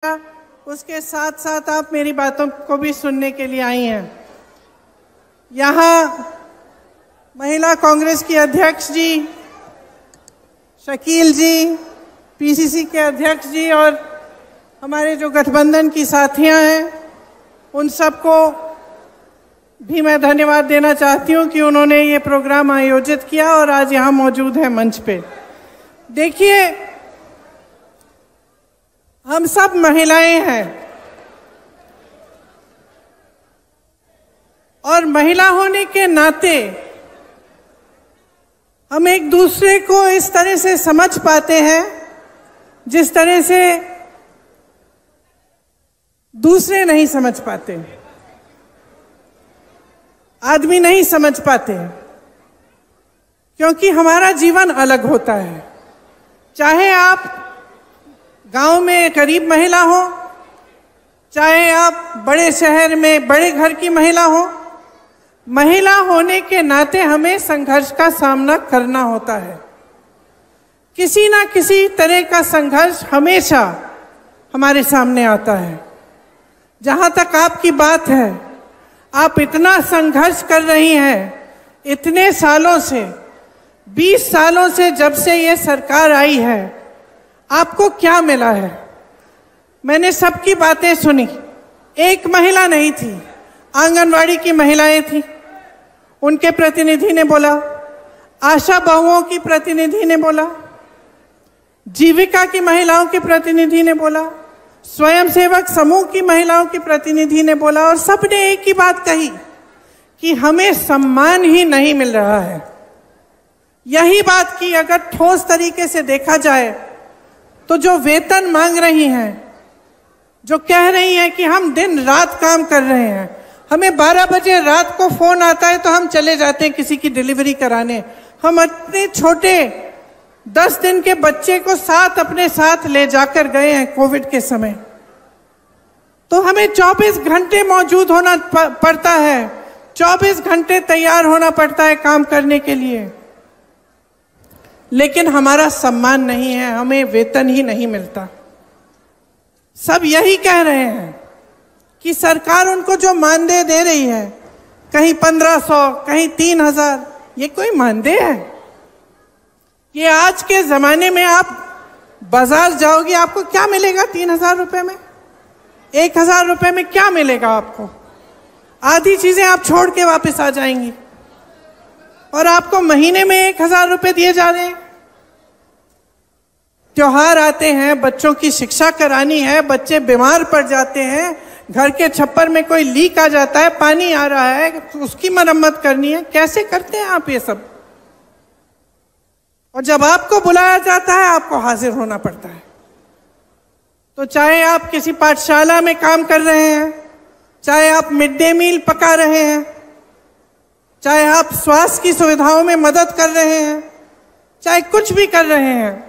उसके साथ साथ आप मेरी बातों को भी सुनने के लिए आई हैं। यहाँ महिला कांग्रेस की अध्यक्ष जी, शकील जी, पीसीसी के अध्यक्ष जी और हमारे जो गठबंधन की साथियां हैं, उन सबको भी मैं धन्यवाद देना चाहती हूं कि उन्होंने ये प्रोग्राम आयोजित किया और आज यहाँ मौजूद है मंच पे। देखिए, हम सब महिलाएं हैं और महिला होने के नाते हम एक दूसरे को इस तरह से समझ पाते हैं जिस तरह से दूसरे नहीं समझ पाते, आदमी नहीं समझ पाते, क्योंकि हमारा जीवन अलग होता है। चाहे आप गांव में गरीब महिला हो, चाहे आप बड़े शहर में बड़े घर की महिला हो, महिला होने के नाते हमें संघर्ष का सामना करना होता है। किसी ना किसी तरह का संघर्ष हमेशा हमारे सामने आता है। जहां तक आपकी बात है, आप इतना संघर्ष कर रही हैं इतने सालों से, 20 सालों से, जब से ये सरकार आई है, आपको क्या मिला है? मैंने सबकी बातें सुनी। एक महिला नहीं थी, आंगनवाड़ी की महिलाएं थी, उनके प्रतिनिधि ने बोला, आशा बहुओं की प्रतिनिधि ने बोला, जीविका की महिलाओं के प्रतिनिधि ने बोला, स्वयंसेवक समूह की महिलाओं की प्रतिनिधि ने बोला, और सबने एक ही बात कही कि हमें सम्मान ही नहीं मिल रहा है। यही बात की अगर ठोस तरीके से देखा जाए तो जो वेतन मांग रही हैं, जो कह रही हैं कि हम दिन रात काम कर रहे हैं, हमें 12 बजे रात को फोन आता है तो हम चले जाते हैं किसी की डिलीवरी कराने, हम अपने छोटे 10 दिन के बच्चे को अपने साथ ले जाकर गए हैं कोविड के समय, तो हमें 24 घंटे मौजूद होना पड़ता है, 24 घंटे तैयार होना पड़ता है काम करने के लिए, लेकिन हमारा सम्मान नहीं है, हमें वेतन ही नहीं मिलता। सब यही कह रहे हैं कि सरकार उनको जो मानदेय दे रही है, कहीं 1500, कहीं 3000, ये कोई मानदेय है? ये आज के जमाने में आप बाजार जाओगे, आपको क्या मिलेगा 3000 रुपए में? 1000 रुपए में क्या मिलेगा आपको? आधी चीजें आप छोड़ के वापस आ जाएंगी और आपको महीने में 1000 रुपए दिए जा रहे हैं। त्योहार आते हैं, बच्चों की शिक्षा करानी है, बच्चे बीमार पड़ जाते हैं, घर के छप्पर में कोई लीक आ जाता है, पानी आ रहा है, उसकी मरम्मत करनी है, कैसे करते हैं आप ये सब? और जब आपको बुलाया जाता है, आपको हाजिर होना पड़ता है। तो चाहे आप किसी पाठशाला में काम कर रहे हैं, चाहे आप मिड डे मील पका रहे हैं, चाहे आप स्वास्थ्य की सुविधाओं में मदद कर रहे हैं, चाहे कुछ भी कर रहे हैं,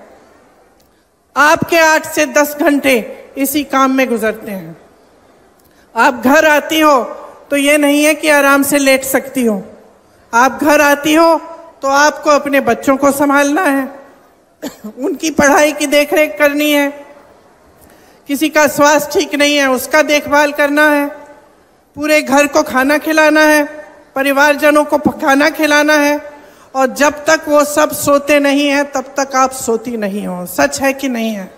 आपके 8 से 10 घंटे इसी काम में गुजरते हैं। आप घर आती हो तो ये नहीं है कि आराम से लेट सकती हो, आप घर आती हो तो आपको अपने बच्चों को संभालना है, उनकी पढ़ाई की देखरेख करनी है, किसी का स्वास्थ्य ठीक नहीं है उसका देखभाल करना है, पूरे घर को खाना खिलाना है, परिवारजनों को खाना खिलाना है, और जब तक वो सब सोते नहीं हैं तब तक आप सोती नहीं हो। सच है कि नहीं है?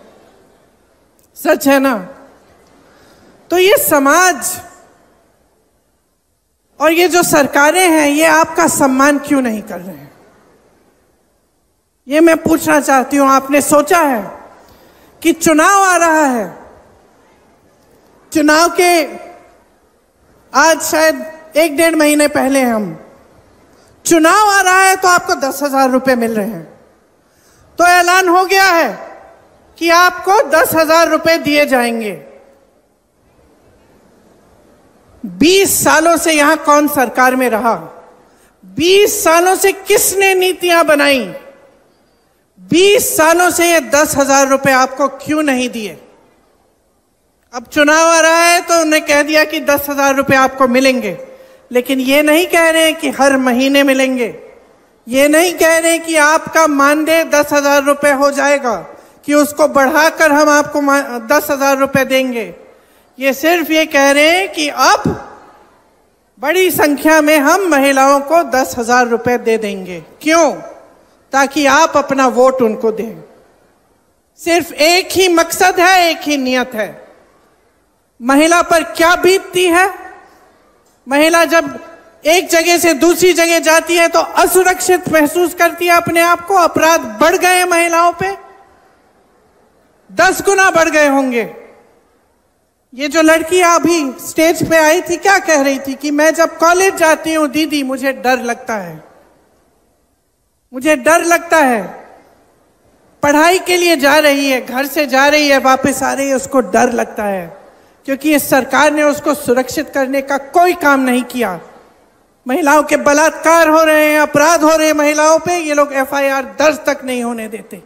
सच है ना? तो ये समाज और ये जो सरकारें हैं, ये आपका सम्मान क्यों नहीं कर रहे हैं? ये मैं पूछना चाहती हूं। आपने सोचा है कि चुनाव आ रहा है, चुनाव के आज शायद 1-1.5 महीने पहले हम चुनाव आ रहा है तो आपको 10,000 रुपए मिल रहे हैं, तो ऐलान हो गया है कि आपको 10,000 रुपए दिए जाएंगे। 20 सालों से यहां कौन सरकार में रहा? 20 सालों से किसने नीतियां बनाई? 20 सालों से ये 10,000 रुपए आपको क्यों नहीं दिए? अब चुनाव आ रहा है तो उन्हें कह दिया कि 10,000 रुपए आपको मिलेंगे, लेकिन ये नहीं कह रहे कि हर महीने मिलेंगे, ये नहीं कह रहे कि आपका मानदेय 10,000 रुपए हो जाएगा, कि उसको बढ़ाकर हम आपको 10,000 रुपए देंगे। ये सिर्फ ये कह रहे हैं कि अब बड़ी संख्या में हम महिलाओं को 10,000 रुपए दे देंगे। क्यों? ताकि आप अपना वोट उनको दें। सिर्फ एक ही मकसद है, एक ही नियत है। महिला पर क्या बीतती है? महिला जब एक जगह से दूसरी जगह जाती है तो असुरक्षित महसूस करती है अपने आप को। अपराध बढ़ गए महिलाओं पे, 10 गुना बढ़ गए होंगे। ये जो लड़की अभी स्टेज पे आई थी, क्या कह रही थी कि मैं जब कॉलेज जाती हूं दीदी मुझे डर लगता है, मुझे डर लगता है। पढ़ाई के लिए जा रही है, घर से जा रही है, वापस आ रही है, उसको डर लगता है क्योंकि इस सरकार ने उसको सुरक्षित करने का कोई काम नहीं किया। महिलाओं के बलात्कार हो रहे हैं, अपराध हो रहे हैं महिलाओं पे, ये लोग FIR दर्ज तक नहीं होने देते।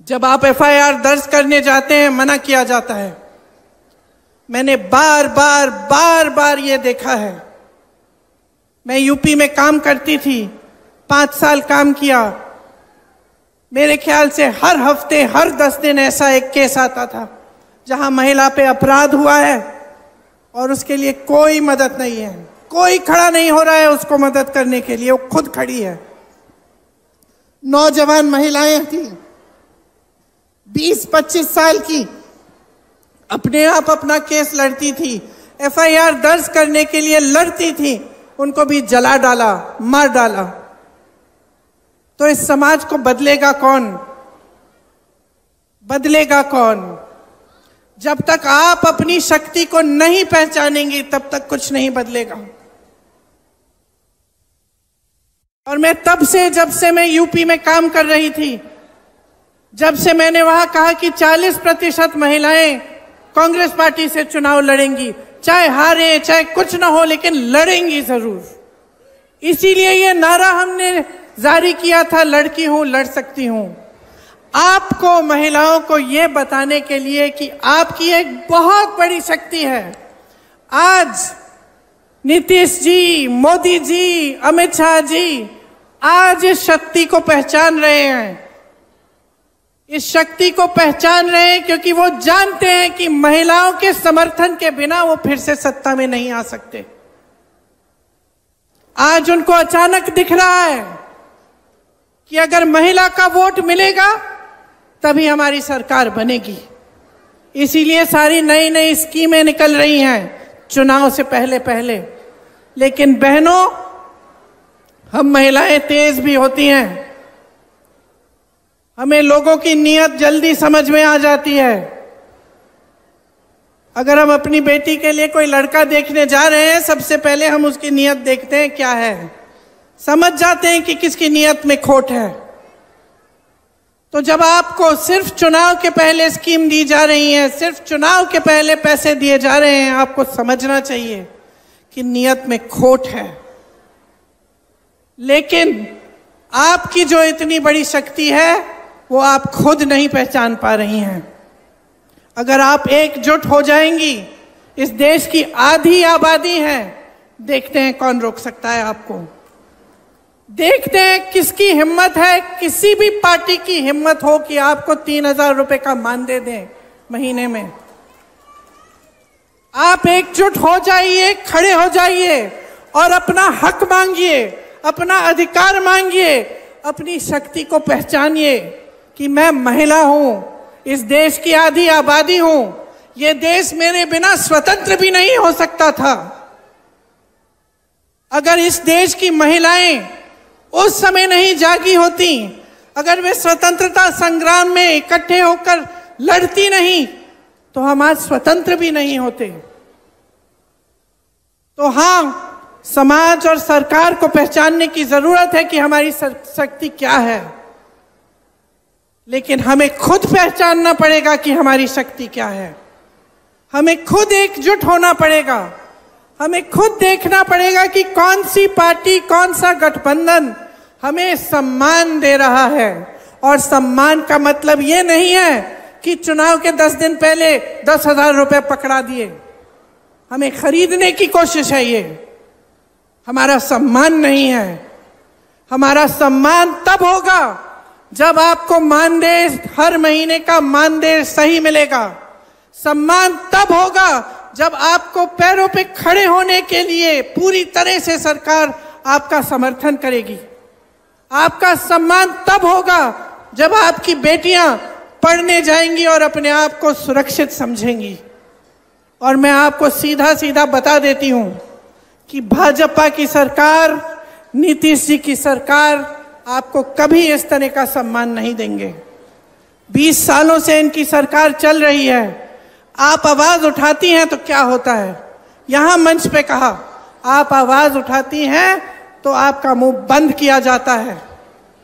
जब आप FIR दर्ज करने जाते हैं मना किया जाता है। मैंने बार बार ये देखा है। मैं यूपी में काम करती थी, 5 साल काम किया। मेरे ख्याल से हर हफ्ते, हर 10 दिन ऐसा एक केस आता था जहां महिला पे अपराध हुआ है और उसके लिए कोई मदद नहीं है, कोई खड़ा नहीं हो रहा है उसको मदद करने के लिए, वो खुद खड़ी है। नौजवान महिलाएं थी, 20-25 साल की, अपने आप अपना केस लड़ती थी, FIR दर्ज करने के लिए लड़ती थी, उनको भी जला डाला, मार डाला। तो इस समाज को बदलेगा कौन? बदलेगा कौन? जब तक आप अपनी शक्ति को नहीं पहचानेंगे तब तक कुछ नहीं बदलेगा। और मैं तब से, जब से मैं यूपी में काम कर रही थी, जब से मैंने वहां कहा कि 40% महिलाएं कांग्रेस पार्टी से चुनाव लड़ेंगी, चाहे हारे चाहे कुछ ना हो, लेकिन लड़ेंगी जरूर। इसीलिए ये नारा हमने जारी किया था, लड़की हूं लड़ सकती हूं। आपको, महिलाओं को ये बताने के लिए कि आपकी एक बहुत बड़ी शक्ति है। आज नीतीश जी, मोदी जी, अमित शाह जी आज इस शक्ति को पहचान रहे हैं। इस शक्ति को पहचान रहे हैं क्योंकि वो जानते हैं कि महिलाओं के समर्थन के बिना वो फिर से सत्ता में नहीं आ सकते। आज उनको अचानक दिख रहा है कि अगर महिला का वोट मिलेगा तभी हमारी सरकार बनेगी। इसीलिए सारी नई नई स्कीमें निकल रही हैं चुनाव से पहले पहले। लेकिन बहनों, हम महिलाएं तेज भी होती हैं, हमें लोगों की नीयत जल्दी समझ में आ जाती है। अगर हम अपनी बेटी के लिए कोई लड़का देखने जा रहे हैं, सबसे पहले हम उसकी नीयत देखते हैं क्या है, समझ जाते हैं कि किसकी नीयत में खोट है। तो जब आपको सिर्फ चुनाव के पहले स्कीम दी जा रही है, सिर्फ चुनाव के पहले पैसे दिए जा रहे हैं, आपको समझना चाहिए कि नीयत में खोट है। लेकिन आपकी जो इतनी बड़ी शक्ति है वो आप खुद नहीं पहचान पा रही हैं। अगर आप एकजुट हो जाएंगी, इस देश की आधी आबादी है, देखते हैं कौन रोक सकता है आपको। देखते हैं किसकी हिम्मत है, किसी भी पार्टी की हिम्मत हो कि आपको 3,000 रुपए का मानदेय दें महीने में। आप एकजुट हो जाइए, खड़े हो जाइए और अपना हक मांगिए, अपना अधिकार मांगिए, अपनी शक्ति को पहचानिए कि मैं महिला हूं, इस देश की आधी आबादी हूं, यह देश मेरे बिना स्वतंत्र भी नहीं हो सकता था। अगर इस देश की महिलाएं उस समय नहीं जागी होती, अगर वे स्वतंत्रता संग्राम में इकट्ठे होकर लड़ती नहीं, तो हम आज स्वतंत्र भी नहीं होते। तो हाँ, समाज और सरकार को पहचानने की जरूरत है कि हमारी शक्ति क्या है, लेकिन हमें खुद पहचानना पड़ेगा कि हमारी शक्ति क्या है। हमें खुद एकजुट होना पड़ेगा, हमें खुद देखना पड़ेगा कि कौन सी पार्टी, कौन सा गठबंधन हमें सम्मान दे रहा है। और सम्मान का मतलब ये नहीं है कि चुनाव के 10 दिन पहले 10,000 रुपए पकड़ा दिए, हमें खरीदने की कोशिश है। ये हमारा सम्मान नहीं है। हमारा सम्मान तब होगा जब आपको मानदेय, हर महीने का मानदेय सही मिलेगा। सम्मान तब होगा जब आपको पैरों पे खड़े होने के लिए पूरी तरह से सरकार आपका समर्थन करेगी। आपका सम्मान तब होगा जब आपकी बेटियां पढ़ने जाएंगी और अपने आप को सुरक्षित समझेंगी। और मैं आपको सीधा सीधा बता देती हूं कि भाजपा की सरकार, नीतीश जी की सरकार आपको कभी इस तरह का सम्मान नहीं देंगे। 20 सालों से इनकी सरकार चल रही है। आप आवाज उठाती हैं तो क्या होता है? यहां मंच पे कहा, आप आवाज उठाती हैं तो आपका मुंह बंद किया जाता है।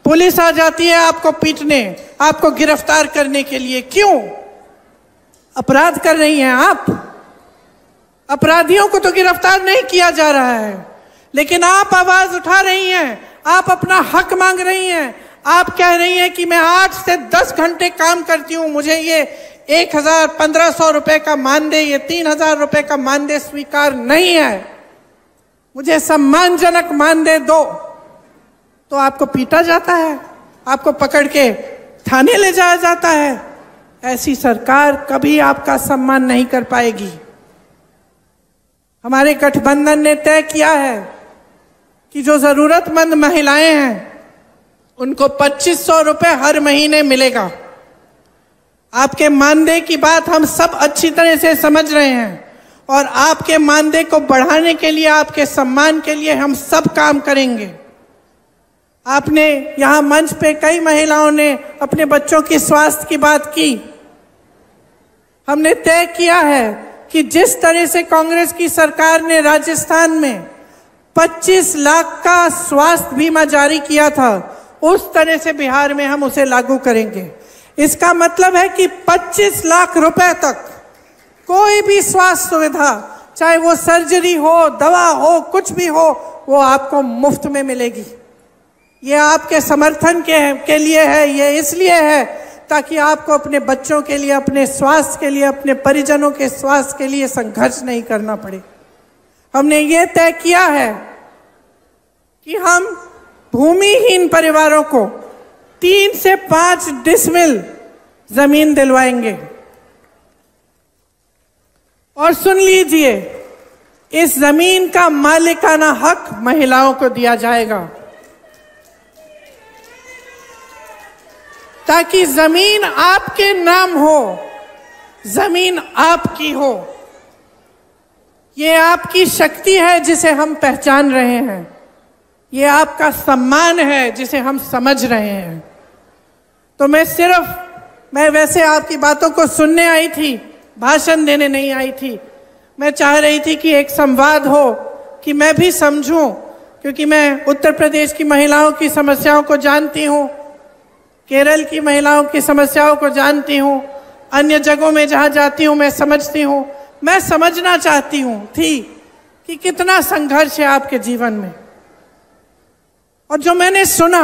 पुलिस आ जाती है आपको पीटने, आपको गिरफ्तार करने के लिए। क्यों? अपराध कर रही हैं आप। अपराधियों को तो गिरफ्तार नहीं किया जा रहा है, लेकिन आप आवाज उठा रही हैं, आप अपना हक मांग रही हैं। आप कह रही हैं कि मैं 8 से 10 घंटे काम करती हूं, मुझे ये 1,000-1,500 रुपए का मानदेय, ये 3,000 रुपए का मानदेय स्वीकार नहीं है, मुझे सम्मानजनक मानदेय दो। तो आपको पीटा जाता है, आपको पकड़ के थाने ले जाया जाता है। ऐसी सरकार कभी आपका सम्मान नहीं कर पाएगी। हमारे गठबंधन ने तय किया है कि जो जरूरतमंद महिलाएं हैं उनको 2,500 रुपए हर महीने मिलेगा। आपके मानदेय की बात हम सब अच्छी तरह से समझ रहे हैं और आपके मानदेय को बढ़ाने के लिए, आपके सम्मान के लिए हम सब काम करेंगे। आपने यहां मंच पे कई महिलाओं ने अपने बच्चों की स्वास्थ्य की बात की। हमने तय किया है कि जिस तरह से कांग्रेस की सरकार ने राजस्थान में 25 लाख का स्वास्थ्य बीमा जारी किया था, उस तरह से बिहार में हम उसे लागू करेंगे। इसका मतलब है कि 25 लाख रुपए तक कोई भी स्वास्थ्य सुविधा, चाहे वो सर्जरी हो, दवा हो, कुछ भी हो, वो आपको मुफ्त में मिलेगी। ये आपके समर्थन के लिए है, ये इसलिए है ताकि आपको अपने बच्चों के लिए, अपने स्वास्थ्य के लिए, अपने परिजनों के स्वास्थ्य के लिए संघर्ष नहीं करना पड़े। हमने ये तय किया है कि हम भूमिहीन परिवारों को 3 से 5 डिसमिल जमीन दिलवाएंगे। और सुन लीजिए, इस जमीन का मालिकाना हक महिलाओं को दिया जाएगा ताकि जमीन आपके नाम हो, जमीन आपकी हो। ये आपकी शक्ति है जिसे हम पहचान रहे हैं, ये आपका सम्मान है जिसे हम समझ रहे हैं। तो मैं वैसे आपकी बातों को सुनने आई थी, भाषण देने नहीं आई थी। मैं चाह रही थी कि एक संवाद हो, कि मैं भी समझूं, क्योंकि मैं उत्तर प्रदेश की महिलाओं की समस्याओं को जानती हूं, केरल की महिलाओं की समस्याओं को जानती हूं, अन्य जगहों में जहां जाती हूं मैं समझती हूं। मैं समझना चाहती हूं कि कितना संघर्ष है आपके जीवन में। और जो मैंने सुना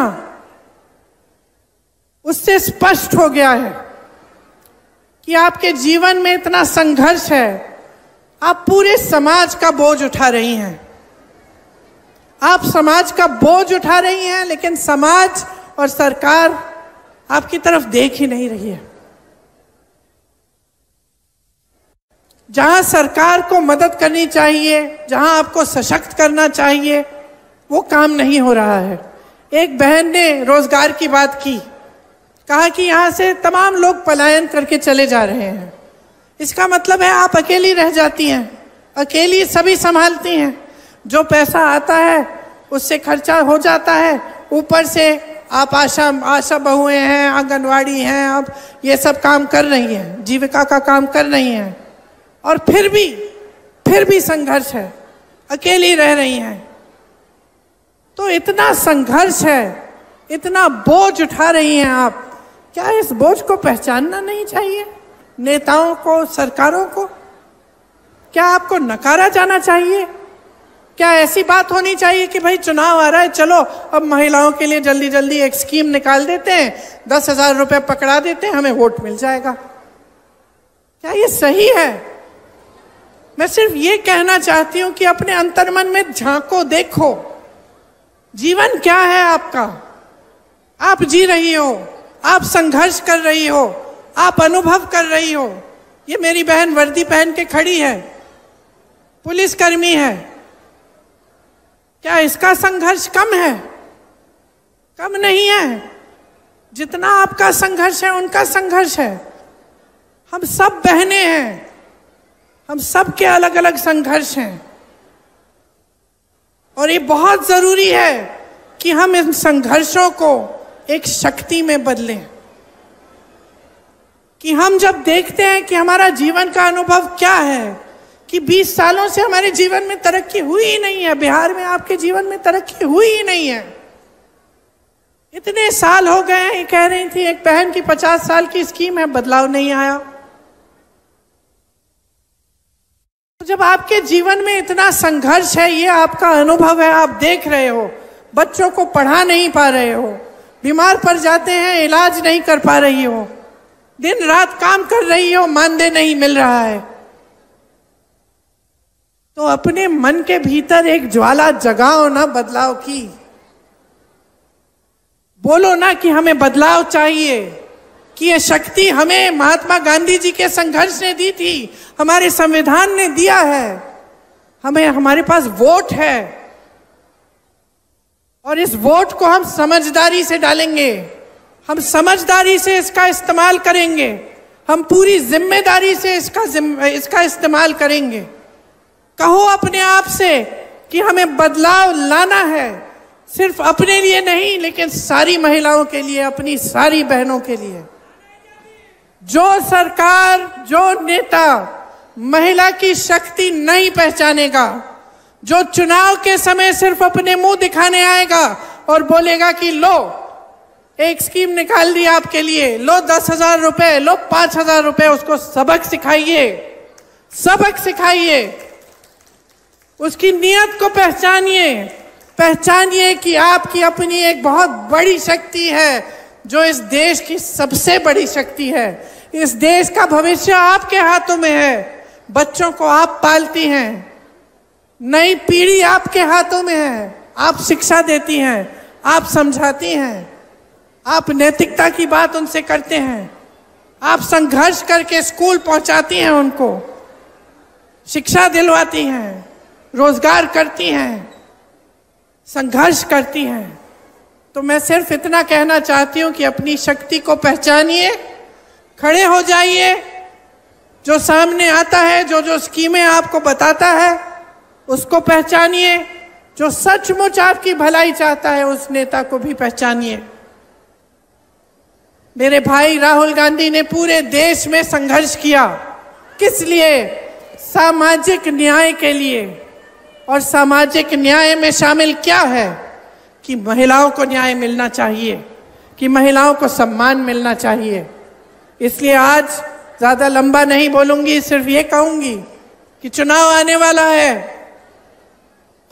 उससे स्पष्ट हो गया है कि आपके जीवन में इतना संघर्ष है। आप पूरे समाज का बोझ उठा रही हैं, आप समाज का बोझ उठा रही हैं, लेकिन समाज और सरकार आपकी तरफ देख ही नहीं रही है। जहां सरकार को मदद करनी चाहिए, जहां आपको सशक्त करना चाहिए, वो काम नहीं हो रहा है। एक बहन ने रोजगार की बात की, कहा कि यहां से तमाम लोग पलायन करके चले जा रहे हैं। इसका मतलब है आप अकेली रह जाती हैं, अकेली सभी संभालती हैं। जो पैसा आता है उससे खर्चा हो जाता है, ऊपर से आप आशा बहुएं हैं, आंगनवाड़ी हैं, आप ये सब काम कर रही हैं, जीविका का काम कर रही हैं, और फिर भी संघर्ष है, अकेली रह रही हैं। तो इतना संघर्ष है, इतना बोझ उठा रही हैं आप, क्या इस बोझ को पहचानना नहीं चाहिए? नेताओं को, सरकारों को क्या आपको नकारा जाना चाहिए? क्या ऐसी बात होनी चाहिए कि भाई चुनाव आ रहा है, चलो अब महिलाओं के लिए जल्दी जल्दी एक स्कीम निकाल देते हैं, 10,000 रुपए पकड़ा देते हैं, हमें वोट मिल जाएगा? क्या ये सही है? मैं सिर्फ ये कहना चाहती हूं कि अपने अंतर्मन में झांको, देखो जीवन क्या है आपका। आप जी रही हो, आप संघर्ष कर रही हो, आप अनुभव कर रही हो। ये मेरी बहन वर्दी पहन के खड़ी है, पुलिसकर्मी है। क्या इसका संघर्ष कम है? कम नहीं है। जितना आपका संघर्ष है उनका संघर्ष है। हम सब बहनें हैं, हम सब के अलग अलग संघर्ष हैं। और ये बहुत जरूरी है कि हम इन संघर्षों को एक शक्ति में बदलें। कि हम जब देखते हैं कि हमारा जीवन का अनुभव क्या है, कि 20 सालों से हमारे जीवन में तरक्की हुई ही नहीं है, बिहार में आपके जीवन में तरक्की हुई ही नहीं है, इतने साल हो गए हैं। ये कह रही थी एक बहन की 50 साल की स्कीम है, बदलाव नहीं आया। तो जब आपके जीवन में इतना संघर्ष है, ये आपका अनुभव है, आप देख रहे हो, बच्चों को पढ़ा नहीं पा रहे हो, बीमार पड़ जाते हैं, इलाज नहीं कर पा रही हो, दिन रात काम कर रही हो, मानदेय नहीं मिल रहा है, तो अपने मन के भीतर एक ज्वाला जगाओ ना बदलाव की। बोलो ना कि हमें बदलाव चाहिए, कि ये शक्ति हमें महात्मा गांधी जी के संघर्ष ने दी थी, हमारे संविधान ने दिया है, हमें, हमारे पास वोट है और इस वोट को हम समझदारी से डालेंगे, हम समझदारी से इसका इस्तेमाल करेंगे, हम पूरी जिम्मेदारी से इसका इस्तेमाल करेंगे। कहो अपने आप से कि हमें बदलाव लाना है, सिर्फ अपने लिए नहीं लेकिन सारी महिलाओं के लिए, अपनी सारी बहनों के लिए। जो सरकार, जो नेता महिला की शक्ति नहीं पहचानेगा, जो चुनाव के समय सिर्फ अपने मुंह दिखाने आएगा और बोलेगा कि लो एक स्कीम निकाल दी आपके लिए, लो 10,000 रुपए, लो 5,000 रुपए, उसको सबक सिखाइए, सबक सिखाइए, उसकी नीयत को पहचानिए, पहचानिए कि आपकी अपनी एक बहुत बड़ी शक्ति है, जो इस देश की सबसे बड़ी शक्ति है। इस देश का भविष्य आपके हाथों में है। बच्चों को आप पालती हैं, नई पीढ़ी आपके हाथों में है, आप शिक्षा देती हैं, आप समझाती हैं, आप नैतिकता की बात उनसे करते हैं, आप संघर्ष करके स्कूल पहुंचाती हैं, उनको शिक्षा दिलवाती हैं, रोजगार करती हैं, संघर्ष करती हैं। तो मैं सिर्फ इतना कहना चाहती हूं कि अपनी शक्ति को पहचानिए, खड़े हो जाइए, जो सामने आता है, जो स्कीमें आपको बताता है उसको पहचानिए, जो सचमुच आपकी भलाई चाहता है उस नेता को भी पहचानिए। मेरे भाई राहुल गांधी ने पूरे देश में संघर्ष किया, किस लिए? सामाजिक न्याय के लिए। और सामाजिक न्याय में शामिल क्या है? कि महिलाओं को न्याय मिलना चाहिए, कि महिलाओं को सम्मान मिलना चाहिए। इसलिए आज ज्यादा लंबा नहीं बोलूंगी, सिर्फ ये कहूंगी कि चुनाव आने वाला है,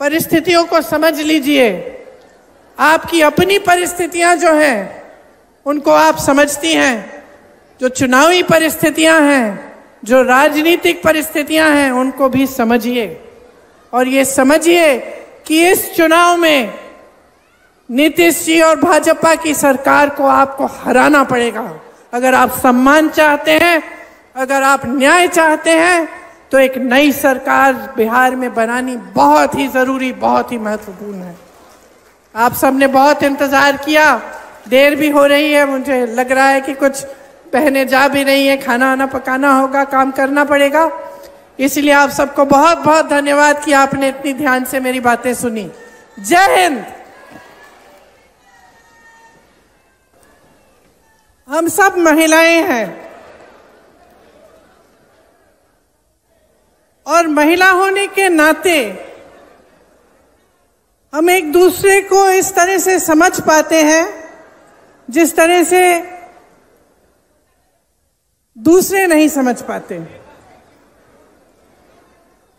परिस्थितियों को समझ लीजिए। आपकी अपनी परिस्थितियां जो हैं उनको आप समझती हैं, जो चुनावी परिस्थितियां हैं, जो राजनीतिक परिस्थितियां हैं उनको भी समझिए। और ये समझिए कि इस चुनाव में नीतीश जी और भाजपा की सरकार को आपको हराना पड़ेगा। अगर आप सम्मान चाहते हैं, अगर आप न्याय चाहते हैं, तो एक नई सरकार बिहार में बनानी बहुत ही जरूरी, बहुत ही महत्वपूर्ण है। आप सबने बहुत इंतजार किया, देर भी हो रही है, मुझे लग रहा है कि कुछ बहनें जा भी रही हैं, खाना वाना पकाना होगा, काम करना पड़ेगा। इसलिए आप सबको बहुत बहुत धन्यवाद कि आपने इतनी ध्यान से मेरी बातें सुनी। जय हिंद। हम सब महिलाएं हैं और महिला होने के नाते हम एक दूसरे को इस तरह से समझ पाते हैं जिस तरह से दूसरे नहीं समझ पाते,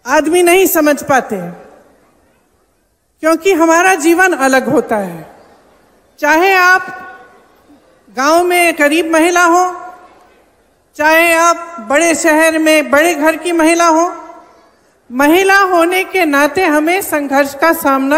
आदमी नहीं समझ पाते, क्योंकि हमारा जीवन अलग होता है। चाहे आप गांव में गरीब महिला हो, चाहे आप बड़े शहर में बड़े घर की महिला हो, महिला होने के नाते हमें संघर्ष का सामना